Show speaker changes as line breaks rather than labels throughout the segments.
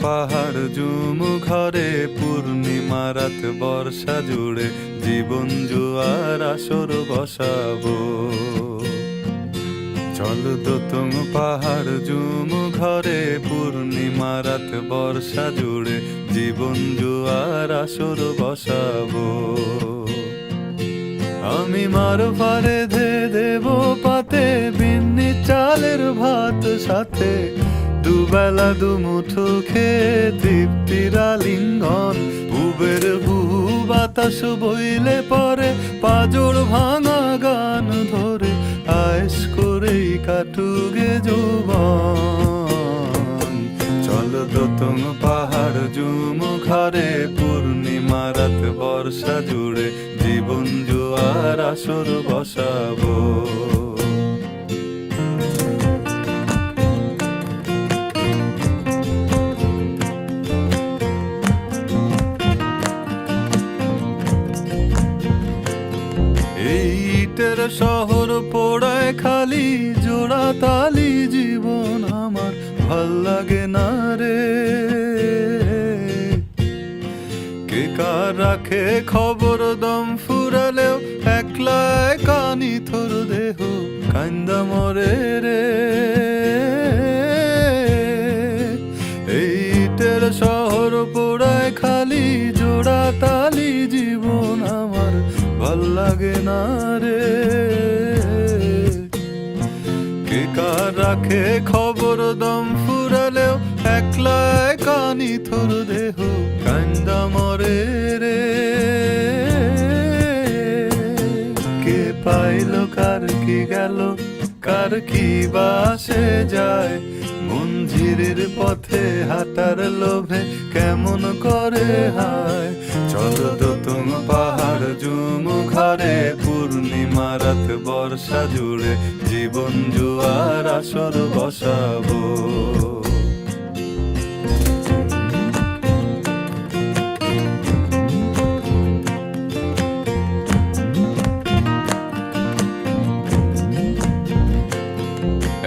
পাহাড় জুম ঘরে পূর্ণিমা রাত বর্ষা জুড়ে জীবন জুয়ার আসর বসাবো। চল দোতং পাহাড় জুম ঘরে পূর্ণিমা রাত বর্ষা জুড়ে জীবন জুয়ার আসর বসাবো। আমি মার পারে ধে দেব পাতে বিন্নি চালের ভাত সাথে দুবেলা দুমুঠো খেয়ে তৃপ্তির আলিঙ্গন। উবের বুহু বাতাস বইলে পরে পাজর ভাঙা গান ধরে আয়েশ করেই কাটুগে যৌবন। চল দোতং পাহাড় জুম ঘরে পূর্ণিমা রাত বর্ষা জুড়ে জীবন জুয়ার আসর বসাবো। ইটের শহর পোড়ায় খালি জোড়া তালি জীবন আমার ভাল লাগে না রে। কে কার রাখে খবর দম ফুরালেও একলা কানি থর দেহ কান্দা মরে রে। ইটের শহর পোড়ায় খালি জোড়া তালি জীবন আমার ভাল লাগে না রে। কে কার রাখে খবর দম ফুরালেও একলা কানি থর দেহ কান্দা মরে রে। কে পাইল কার কি গেল কার কি বাসে যায় মঞ্জিরের পথে হাঁটার লোভে কেমন করে হায়। চল দোতং পাহাড় জুম ঘরে পূর্ণিমা রাত বর্ষা জুড়ে জীবন জুয়ার আসর বসাবো।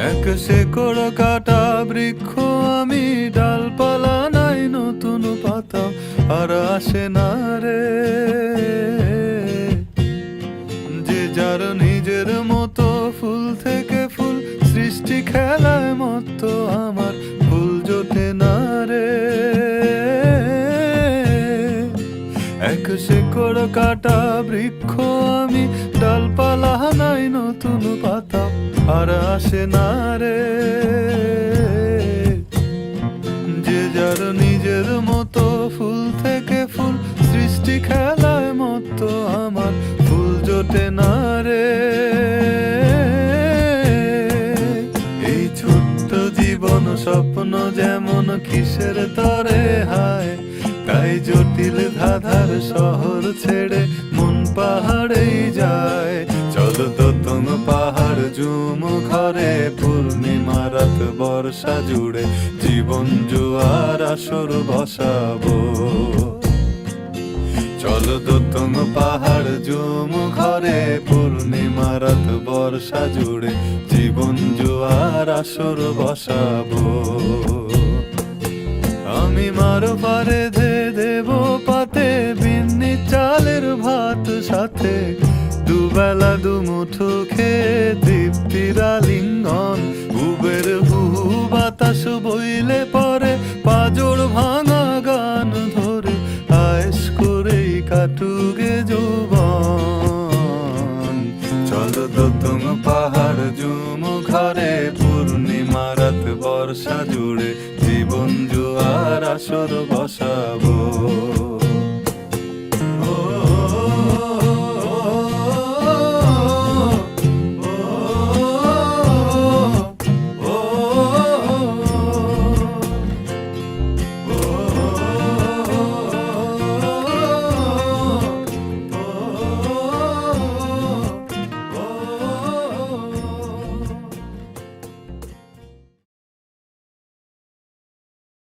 এক শেকড় কাটা বৃক্ষ আমি, ডালপালা নাই নতুন পাতা আর আসে না রে। যে যার নিজের মতো ফুল থেকে ফুল সৃষ্টি খেলায় মতো আমার ফুল জোটে না রে। এক শেকড় কাটা বৃক্ষ আমি, ডালপালা নাই নতুন পাতা আর আসে না রে। যে যার নিজের মতো ফুল থেকে ফুল সৃষ্টি খেলায় মতো আমার ফুল জোটে না রে। এই ছোট্ট জীবন স্বপ্ন যেমন কিসের তরে হায়, তাই জটিল ধাঁধার শহর ছেড়ে মন পাহাড়েই যায়। চল দোতং পাহাড় জুম ঘরে পূর্ণিমা রাত বর্ষা জুড়ে জীবন জুয়ার আসর বসাবো। চল দোতং পাহাড় জুম ঘরে পূর্ণিমা রাত বর্ষা জুড়ে জীবন জুয়ার আসর বসাবো। আমি মার পারে ধে দেব পাতে বিন্নি চালের ভাত সাথে দুবেলা দুমুঠো খেয়ে তৃপ্তির আলিঙ্গন। উবের বুহু বাতাস বইলে পরে পাজর ভাঙা গান ধরে আয়েশ করেই কাটুগে যৌবন। চল দোতং পাহাড় জুম ঘরে পূর্ণিমা রাত বর্ষা জুড়ে জীবন জুয়ার আসর বসাবো।